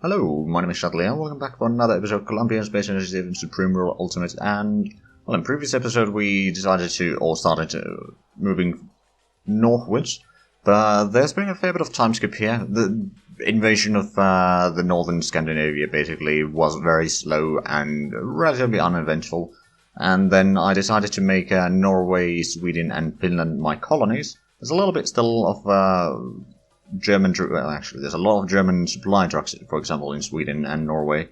Hello, my name is Shadley and welcome back for another episode of Colombian Space Initiative and Supreme Rule Ultimate. And, well, in previous episode we started moving northwards, but there's been a fair bit of time skip here. The invasion of the northern Scandinavia basically was very slow and relatively uneventful. And then I decided to make Norway, Sweden and Finland my colonies. There's a little bit still of there's a lot of German supply trucks, for example, in Sweden and Norway.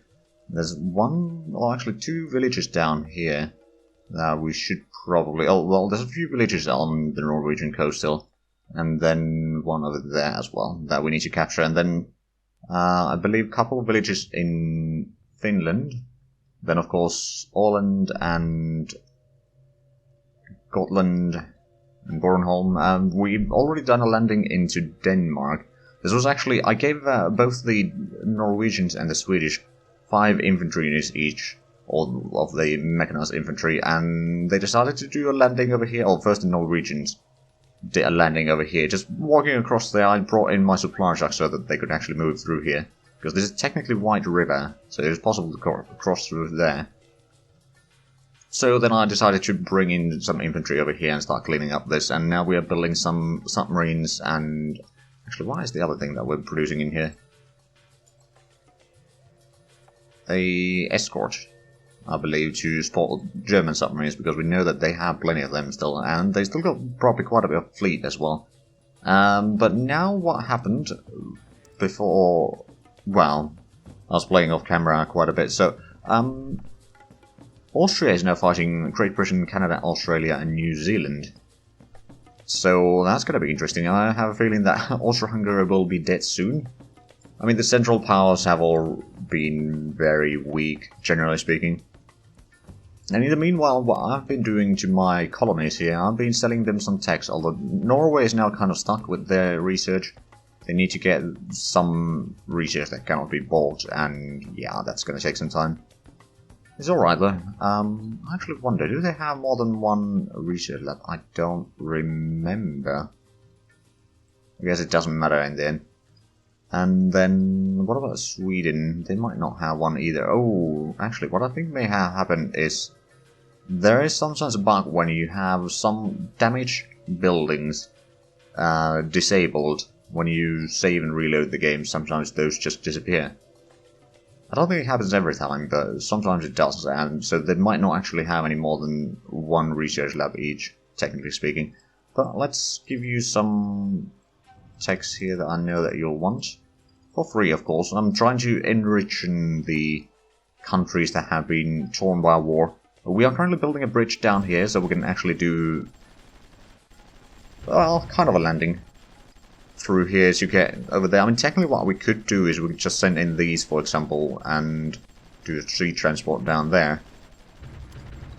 There's two villages down here that we should probably... there's a few villages on the Norwegian coast still, and then one over there as well that we need to capture, and then I believe a couple of villages in Finland, then of course Åland and Gotland and Bornholm. We've already done a landing into Denmark. This was actually... I gave both the Norwegians and the Swedish 5 infantry units each, all of the mechanized infantry, and they decided to do a landing over here. First the Norwegians did a landing over here. Just walking across there, I brought in my supply truck so that they could actually move through here. Because this is technically White River, so it is possible to cross through there. So then I decided to bring in some infantry over here and start cleaning up this, and now we are building some submarines and... Actually, what is the other thing that we're producing in here? A escort, I believe, to support German submarines, because we know that they have plenty of them still, and they still got probably quite a bit of fleet as well. But now what happened before... Well, I was playing off camera quite a bit, so... Austria is now fighting Great Britain, Canada, Australia and New Zealand. So that's going to be interesting. I have a feeling that Austria-Hungary will be dead soon. I mean, the Central Powers have all been very weak, generally speaking. And in the meanwhile, what I've been doing to my colonies here, I've been selling them some techs, although Norway is now kind of stuck with their research. They need to get some research that cannot be bought, and yeah, that's going to take some time. It's alright though. I actually wonder, do they have more than one research lab? I don't remember. I guess it doesn't matter in the end. And then, what about Sweden? They might not have one either. Oh, actually, what I think may have happened is... There is sometimes a bug when you have some damaged buildings disabled. When you save and reload the game, sometimes those just disappear. I don't think it happens every time, but sometimes it does, and so they might not actually have any more than one research lab each, technically speaking. But let's give you some text here that I know that you'll want. For free, of course. I'm trying to enrich the countries that have been torn by war. We are currently building a bridge down here, so we can actually do... well, kind of a landing through here to get over there. I mean, technically what we could do is we could just send in these, for example, and do a sea transport down there.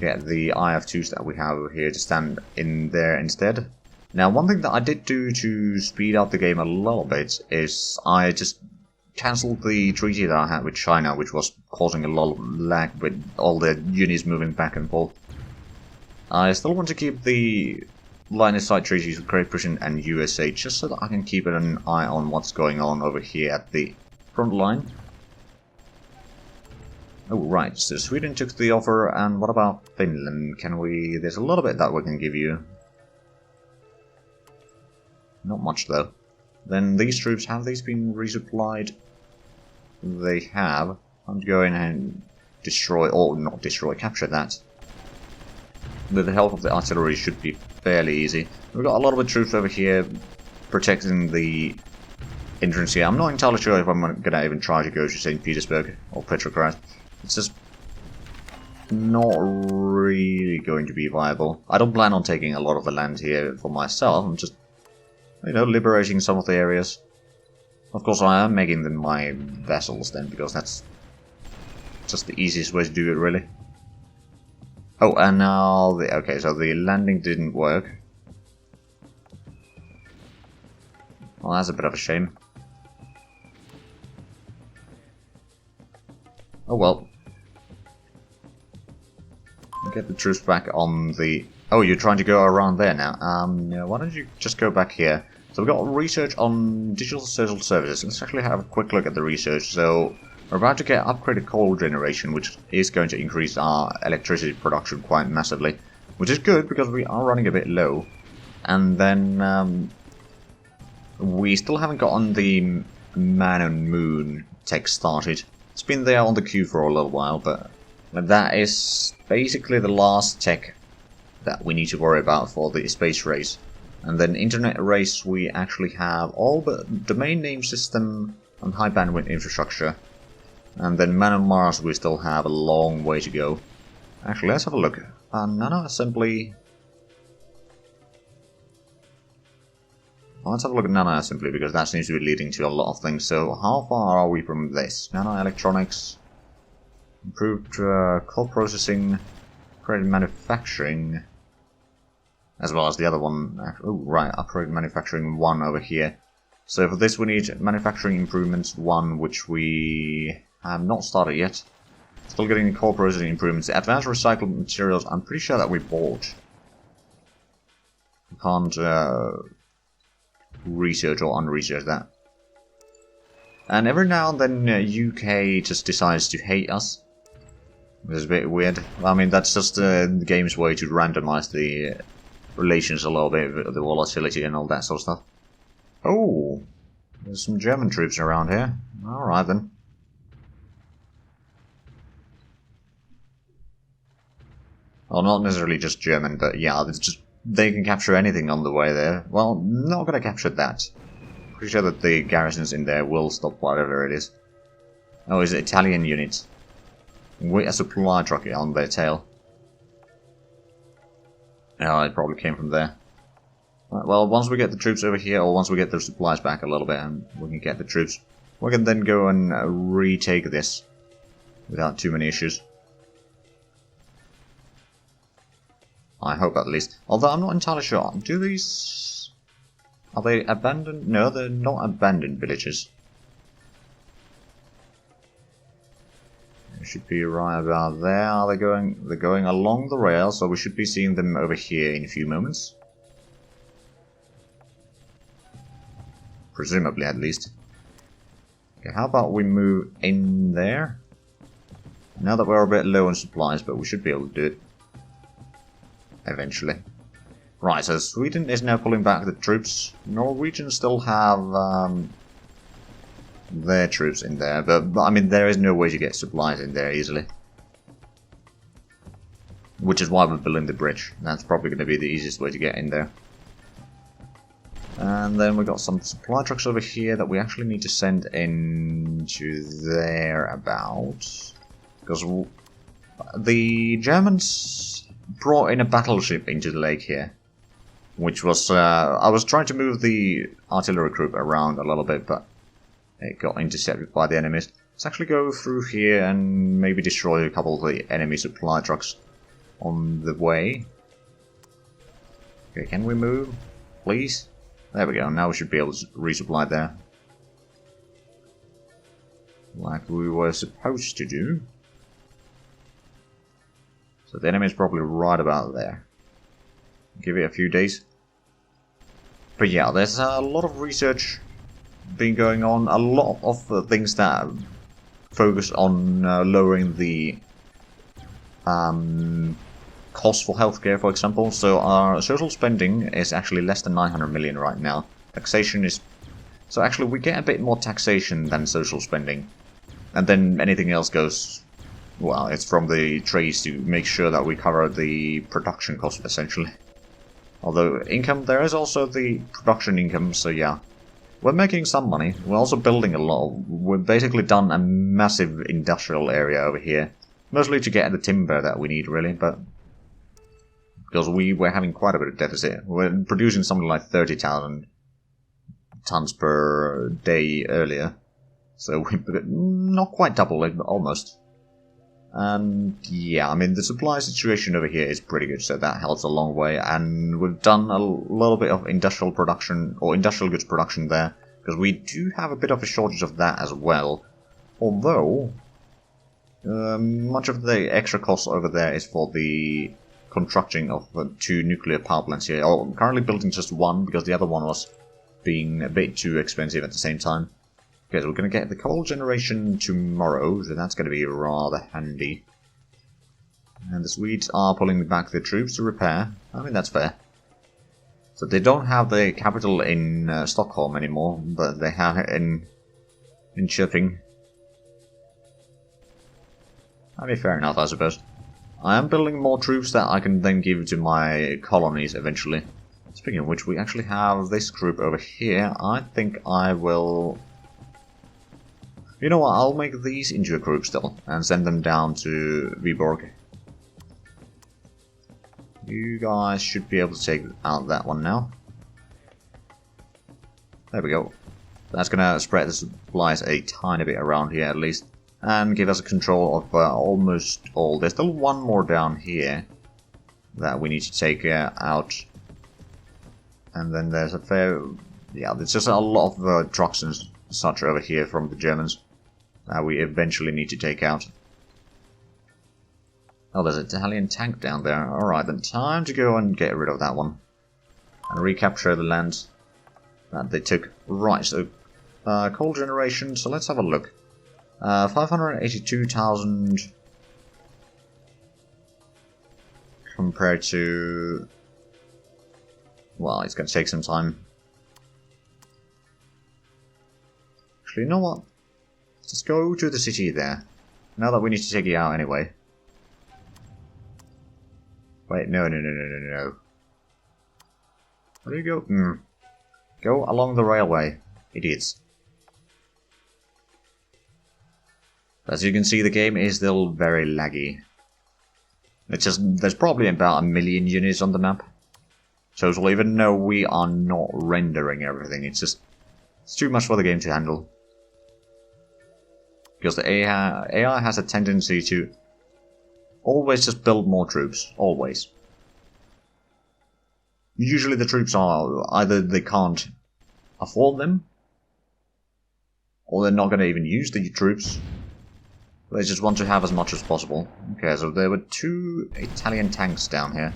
Get the IF-2s that we have over here to stand in there instead. Now, one thing that I did do to speed up the game a little bit is I just cancelled the treaty that I had with China, which was causing a lot of lag with all the units moving back and forth. I still want to keep the line of sight treaties with Great Britain and USA, just so that I can keep an eye on what's going on over here at the front line. Oh, right, so Sweden took the offer, and what about Finland? Can we... there's a little bit that we can give you. Not much, though. Then these troops, have these been resupplied? They have. I'm going and destroy, or not destroy, capture that. With the help of the artillery should be fairly easy. We've got a lot of the troops over here protecting the entrance here. I'm not entirely sure if I'm going to even try to go to St. Petersburg or Petrograd. It's just not really going to be viable. I don't plan on taking a lot of the land here for myself. I'm just, you know, liberating some of the areas. Of course, I am making them my vassals then, because that's just the easiest way to do it, really. Oh, and now the... okay, so the landing didn't work. Well, that's a bit of a shame. Oh well. Get the troops back on the... oh, you're trying to go around there now. Yeah, why don't you just go back here? So we've got research on digital social services. Let's actually have a quick look at the research. So we're about to get upgraded coal generation, which is going to increase our electricity production quite massively, which is good because we are running a bit low. And then we still haven't gotten the Man and Moon tech started. It's been there on the queue for a little while, but that is basically the last tech that we need to worry about for the space race. And then internet race, we actually have all but domain name system and high bandwidth infrastructure. And then Man on Mars, we still have a long way to go. Actually, let's have a look. Nano assembly. Let's have a look at nano assembly because that seems to be leading to a lot of things. So, how far are we from this? Nano electronics, improved core processing, upgraded manufacturing, as well as the other one. Oh, right, upgraded manufacturing 1 over here. So for this we need manufacturing improvements 1, which we have not started yet. Still getting core processing improvements. Advanced recycled materials, I'm pretty sure that we bought. We can't research or unresearch that. And every now and then UK just decides to hate us. Which is a bit weird. I mean, that's just the game's way to randomize the relations a little bit, the volatility and all that sort of stuff. Oh, there's some German troops around here. Alright then. Well, not necessarily just German, but yeah, it's just they can capture anything on the way there. Well, not gonna capture that. Pretty sure that the garrisons in there will stop whatever it is. Oh, it's an Italian unit. With a supply truck on their tail. Oh, it probably came from there. Right, well, once we get the troops over here, or once we get the supplies back a little bit, and we can get the troops, we can then go and retake this without too many issues. I hope at least. Although I'm not entirely sure. Do these... Are they abandoned? No, they're not abandoned villages. They should be right about there. Are they going? They're going along the rail, so we should be seeing them over here in a few moments. Presumably, at least. Okay, how about we move in there? Now that we're a bit low on supplies, but we should be able to do it. Eventually. Right, so Sweden is now pulling back the troops. Norwegians still have their troops in there, but I mean, there is no way to get supplies in there easily. Which is why we're building the bridge. That's probably going to be the easiest way to get in there. And then we got some supply trucks over here that we actually need to send into there about. Because the Germans brought in a battleship into the lake here. Which was, I was trying to move the artillery group around a little bit, but it got intercepted by the enemies. Let's actually go through here and maybe destroy a couple of the enemy supply trucks on the way. Okay, can we move? Please? There we go, now we should be able to resupply there. Like we were supposed to do. So the enemy is probably right about there. Give it a few days. But yeah, there's a lot of research been going on. A lot of things that focus on lowering the cost for healthcare, for example. So our social spending is actually less than 900 million right now. Taxation is... So actually we get a bit more taxation than social spending. And then anything else goes... Well, it's from the trades to make sure that we cover the production cost, essentially. Although income, there is also the production income, so yeah. We're making some money. We're also building a lot. We've basically done a massive industrial area over here. Mostly to get the timber that we need, really, but... Because we were having quite a bit of deficit. We're producing something like 30,000 tons per day earlier. So we not quite double it, but almost. And yeah, I mean, the supply situation over here is pretty good, so that helps a long way. And we've done a little bit of industrial production, or industrial goods production there, because we do have a bit of a shortage of that as well. Although, much of the extra cost over there is for the constructing of 2 nuclear power plants here. Oh, I'm currently building just one, because the other one was being a bit too expensive at the same time. Okay, so we're going to get the coal generation tomorrow, so that's going to be rather handy. And the Swedes are pulling back their troops to repair. I mean, that's fair. So they don't have the capital in Stockholm anymore, but they have it in Köping. I mean, fair enough, I suppose. I am building more troops that I can then give to my colonies eventually. Speaking of which, we actually have this group over here. I think I will... You know what, I'll make these into a group still, and send them down to Viborg. You guys should be able to take out that one now. There we go. That's gonna spread the supplies a tiny bit around here at least. And give us a control of almost all. There's still one more down here that we need to take out. And then there's a fair... Yeah, there's just a lot of trucks and such over here from the Germans that we eventually need to take out. Oh, there's an Italian tank down there. Alright, then time to go and get rid of that one. And recapture the land that they took. Right, so coal generation, so let's have a look. 582,000 compared to... Well, it's going to take some time. Actually, you know what? Let's go to the city there. Now that we need to take it out anyway. Wait, no. Where do you go? Go along the railway, idiots. As you can see, the game is still very laggy. It's just, there's probably about 1 million units on the map. Total, even though we are not rendering everything, it's too much for the game to handle. Because the AI has a tendency to always just build more troops, always. Usually the troops are, either they can't afford them, or they're not going to even use the troops. They just want to have as much as possible. Okay, so there were 2 Italian tanks down here.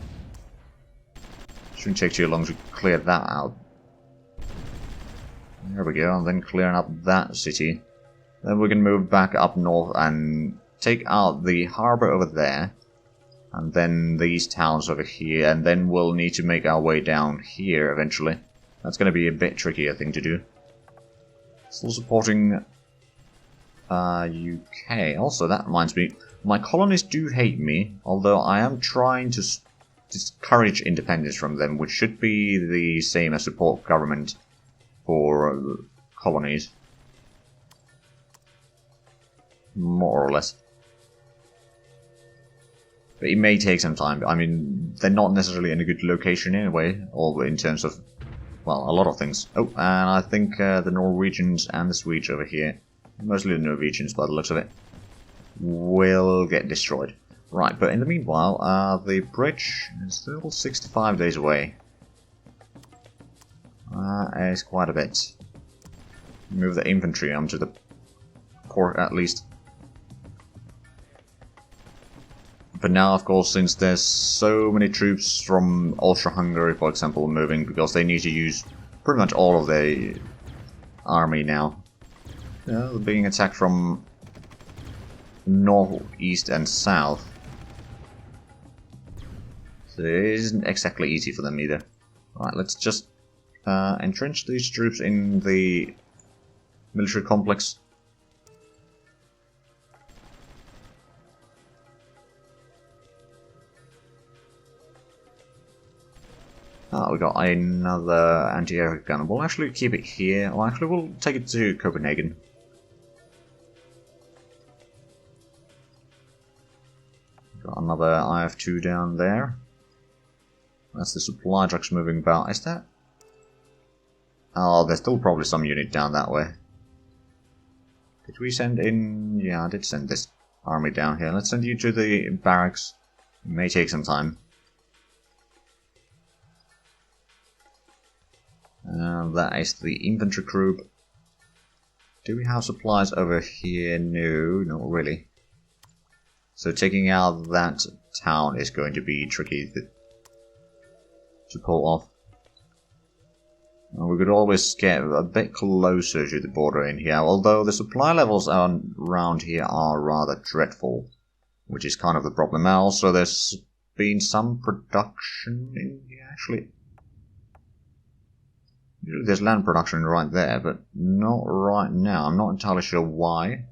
Shouldn't take too long to clear that out. There we go, and then clearing up that city. Then we can move back up north and take out the harbour over there. And then these towns over here, and then we'll need to make our way down here eventually. That's going to be a bit trickier thing to do. Still supporting UK. Also, that reminds me, my colonists do hate me, although I am trying to discourage independence from them, which should be the same as support government for colonies. More or less. But it may take some time. I mean, they're not necessarily in a good location anyway, or in terms of, well, a lot of things. Oh, and I think the Norwegians and the Swedes over here, mostly the Norwegians by the looks of it, will get destroyed. Right, but in the meanwhile, the bridge is still 65 days away. It's quite a bit. Move the infantry onto the port at least. But now, of course, since there's so many troops from Austria-Hungary, for example, moving, because they need to use pretty much all of their army now. Yeah, they're being attacked from north, east, and south. So it isn't exactly easy for them either. Right, let's just entrench these troops in the military complex. We got another anti-air gun. We'll actually keep it here. Well, actually, we'll take it to Copenhagen. Got another IF-2 down there. That's the supply trucks moving about. Is that? Oh, there's still probably some unit down that way. Did we send in? Yeah, I did send this army down here. Let's send you to the barracks. It may take some time. That is the infantry group. Do we have supplies over here? No, not really. So taking out that town is going to be tricky to pull off. We could always get a bit closer to the border in here, although the supply levels around here are rather dreadful, which is kind of the problem. Also, there's been some production in here, actually. Usually there's land production right there, but not right now. I'm not entirely sure why.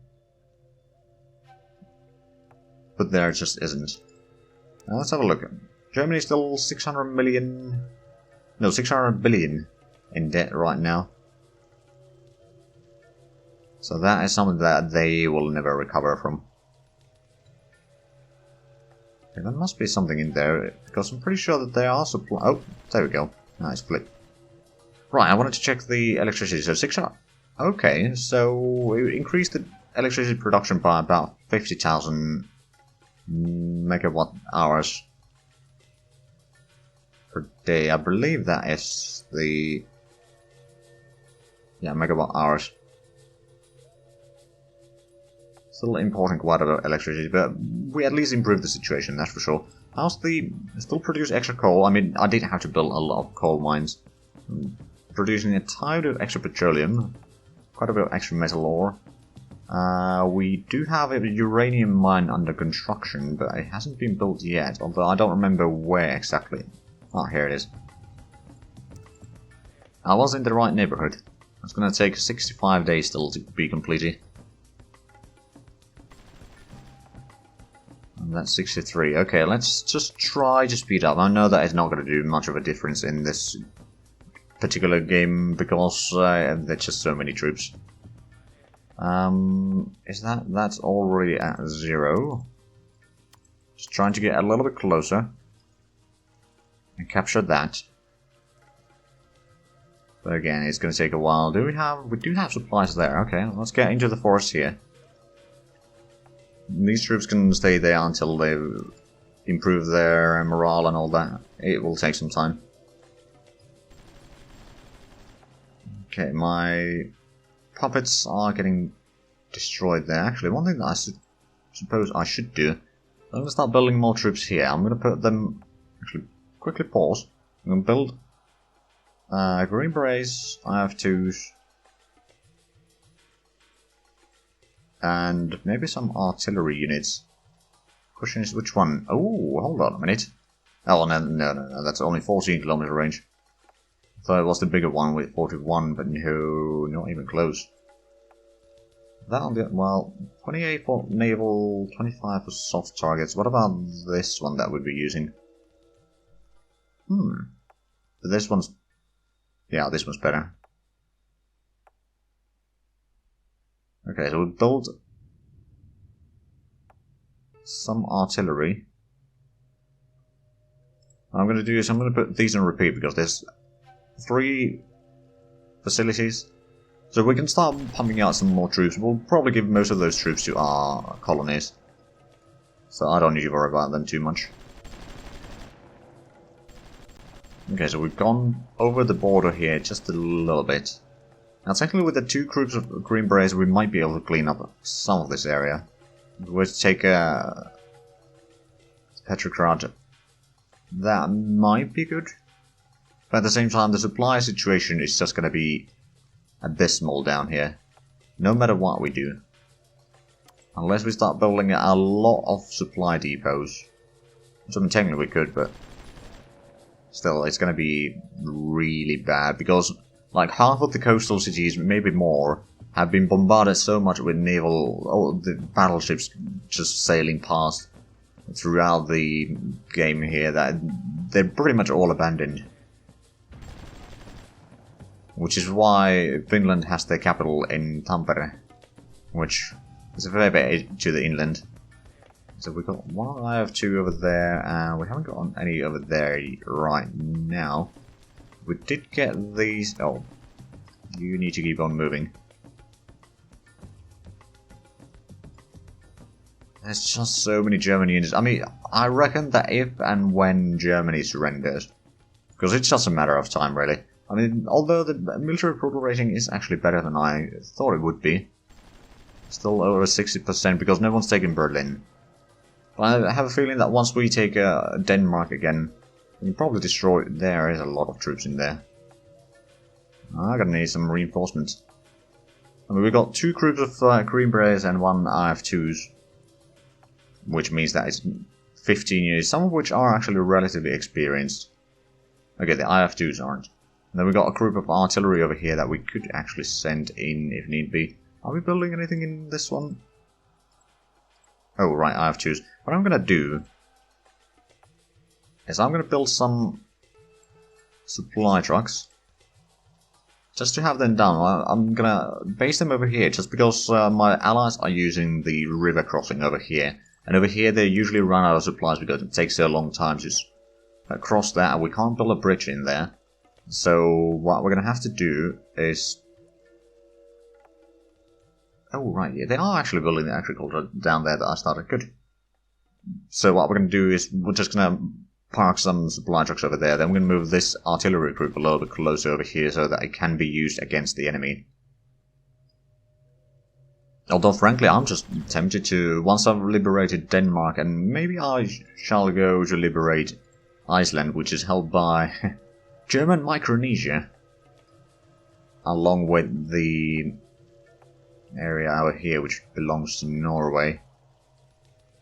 But there just isn't. Now let's have a look. Germany's still 600 million... No, 600 billion in debt right now. So that is something that they will never recover from. Okay, there must be something in there, because I'm pretty sure that there are supply... Oh, there we go. Nice flip. Right, I wanted to check the electricity. So 600... Okay, so we increased the electricity production by about 50,000 megawatt hours per day. I believe that is the... Yeah, megawatt hours. Still importing quite a lot of electricity, but we at least improved the situation, that's for sure. How's the... Still produce extra coal? I mean, I did have to build a lot of coal mines. Producing a tide of extra petroleum. Quite a bit of extra metal ore. We do have a uranium mine under construction, but it hasn't been built yet, although I don't remember where exactly. Oh, here it is. I was in the right neighborhood. It's gonna take 65 days still to be completed. And that's 63. Okay, let's just try to speed up. I know that it's not gonna do much of a difference in this particular game because there's just so many troops. That's already at 0. Just trying to get a little bit closer and capture that. But again, it's going to take a while. We do have supplies there. Okay, let's get into the forest here. These troops can stay there until they improve their morale and all that. It will take some time. Okay, my puppets are getting destroyed there. Actually, one thing that I suppose I should do, I'm going to start building more troops here. I'm going to put them... Actually, quickly pause. I'm going to build Green Berets. I have 2. And maybe some artillery units. Question is which one? Oh, hold on a minute. Oh, no, that's only 14 kilometer range. I thought it was the bigger one with 41, but no, not even close. That'll get, well, 28 for naval, 25 for soft targets. What about this one that we'd be using? This one's... Yeah, this one's better. Okay, so we'll build some artillery. What I'm going to do is I'm going to put these on repeat because there's 3 facilities. So we can start pumping out some more troops. We'll probably give most of those troops to our colonies. So I don't need to worry about them too much. Okay, so we've gone over the border here just a little bit. Now technically with the 2 groups of Green Berets we might be able to clean up some of this area. We'll take Petrograd. That might be good. But at the same time the supply situation is just going to be abysmal down here. No matter what we do. Unless we start building a lot of supply depots. Which I mean technically we could, but still it's going to be really bad because like half of the coastal cities, maybe more, have been bombarded so much with naval, the battleships just sailing past throughout the game here that they're pretty much all abandoned. Which is why Finland has their capital in Tampere, which is a fair bit to the inland. So we've got 1, I have 2 over there, and we haven't got any over there right now. We did get these... Oh, you need to keep on moving. There's just so many German units. I mean, I reckon that if and when Germany surrenders, because it's just a matter of time, really. I mean, although the military approval rating is actually better than I thought it would be. Still over 60% because no one's taken Berlin. But I have a feeling that once we take Denmark again, we can probably destroy... There is a lot of troops in there. I'm gonna need some reinforcements. I mean, we've got 2 groups of Green Berets and 1 IF2s, which means that it's 15 units, some of which are actually relatively experienced. Okay, the IF2s aren't. And then we've got a group of artillery over here that we could actually send in if need be. Are we building anything in this one? Oh, right, IF2s. What I'm gonna do is I'm gonna build some supply trucks. Just to have them done, I'm gonna base them over here, just because my allies are using the river crossing over here. And over here they usually run out of supplies because it takes a long time to cross that, and we can't build a bridge in there. So what we're gonna have to do is... Oh right, yeah, they are actually building the agriculture down there that I started. Good. So what we're gonna do is we're just gonna park some supply trucks over there, then we're going to move this artillery group a little bit closer over here so that it can be used against the enemy. Although frankly I'm just tempted to, once I've liberated Denmark, and maybe I shall go to liberate Iceland, which is held by German Micronesia, along with the area over here which belongs to Norway.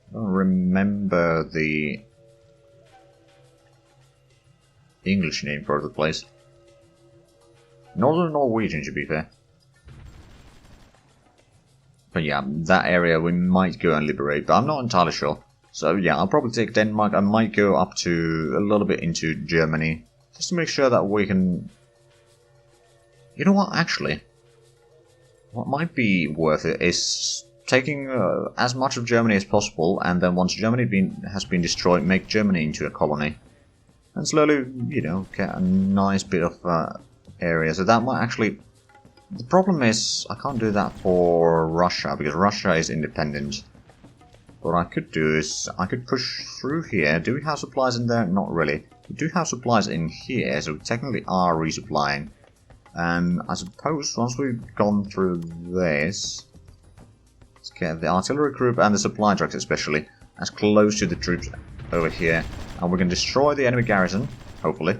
I don't remember the English name for the place. Northern Norwegian, to be fair. But yeah, that area we might go and liberate, but I'm not entirely sure. So yeah, I'll probably take Denmark. I might go up to a little bit into Germany, just to make sure that we can... You know what, actually? What might be worth it is taking as much of Germany as possible, and then once Germany has been destroyed, make Germany into a colony. And slowly, you know, get a nice bit of area. So that might actually... The problem is, I can't do that for Russia, because Russia is independent. What I could do is, I could push through here. Do we have supplies in there? Not really. We do have supplies in here, so we technically are resupplying. And I suppose, once we've gone through this... Let's get the artillery group and the supply trucks especially as close to the troops over here. And we can destroy the enemy garrison, hopefully.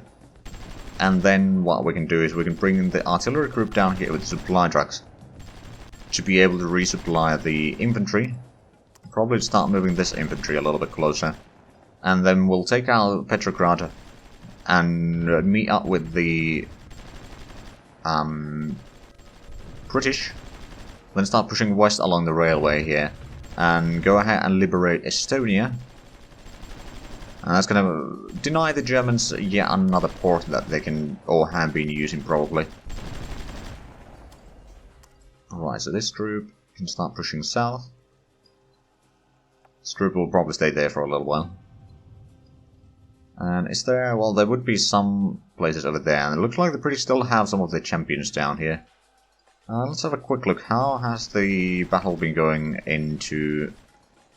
And then what we can do is we can bring the artillery group down here with the supply trucks to be able to resupply the infantry. Probably start moving this infantry a little bit closer. And then we'll take out Petrograd and meet up with the British. Then start pushing west along the railway here. And go ahead and liberate Estonia. And that's going to deny the Germans yet another port that they can, or have been using probably. Alright, so this group can start pushing south. This group will probably stay there for a little while. And is there, well, there would be some places over there, and it looks like the British still have some of their champions down here. Let's have a quick look. How has the battle been going into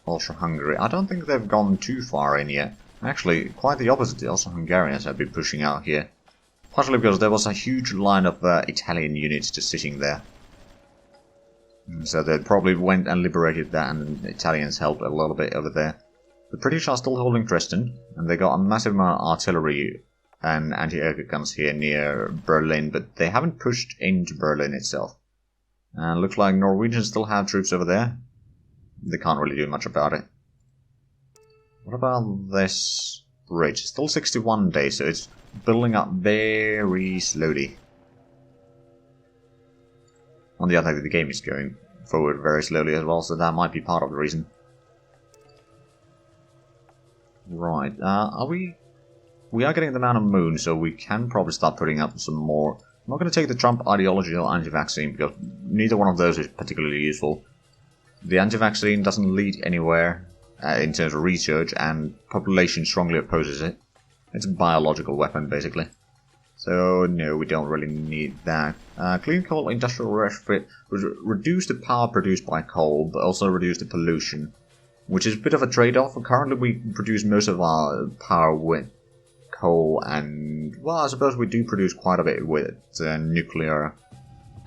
Austria-Hungary? I don't think they've gone too far in yet. Actually, quite the opposite. The Austro-Hungarians have been pushing out here. Partially because there was a huge line of Italian units just sitting there. So they probably went and liberated that, and the Italians helped a little bit over there. The British are still holding Dresden, and they got a massive amount of artillery and anti-aircraft guns here near Berlin, but they haven't pushed into Berlin itself. And looks like Norwegians still have troops over there. They can't really do much about it. What about this bridge? It's still 61 days, so it's building up very slowly. On the other hand, the game is going forward very slowly as well, so that might be part of the reason. Right, we are getting the amount of moon, so we can probably start putting up some more. I'm not going to take the Trump ideology or anti-vaccine, because neither one of those is particularly useful. The anti-vaccine doesn't lead anywhere in terms of research, and population strongly opposes it. It's a biological weapon, basically. So, no, we don't really need that. Clean coal industrial retrofit would reduce the power produced by coal, but also reduce the pollution, which is a bit of a trade-off. Currently, we produce most of our power with coal, and, well, I suppose we do produce quite a bit with nuclear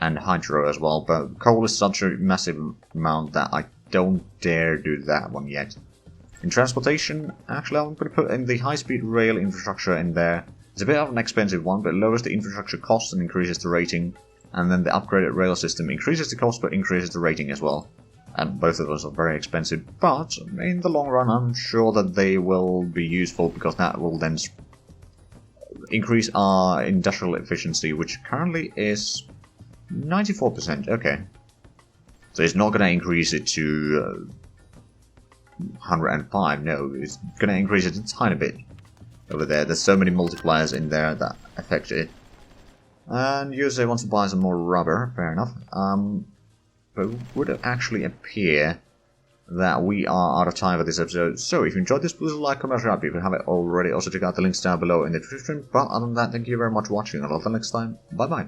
and hydro as well, but coal is such a massive amount that I don't dare do that one yet. In transportation, actually I'm going to put in the high-speed rail infrastructure in there, It's a bit of an expensive one, but it lowers the infrastructure cost and increases the rating. And then the upgraded rail system increases the cost but increases the rating as well. And both of those are very expensive, but in the long run I'm sure that they will be useful, because that will then increase our industrial efficiency, which currently is 94%. Okay. So it's not going to increase it to 105, no, it's going to increase it a tiny bit over there. There's so many multipliers in there that affect it. And USA wants to buy some more rubber, fair enough. But it would actually appear that we are out of time for this episode. So if you enjoyed this, please like, comment, subscribe if you haven't already. Also check out the links down below in the description. But other than that, thank you very much for watching, and until next time, bye bye.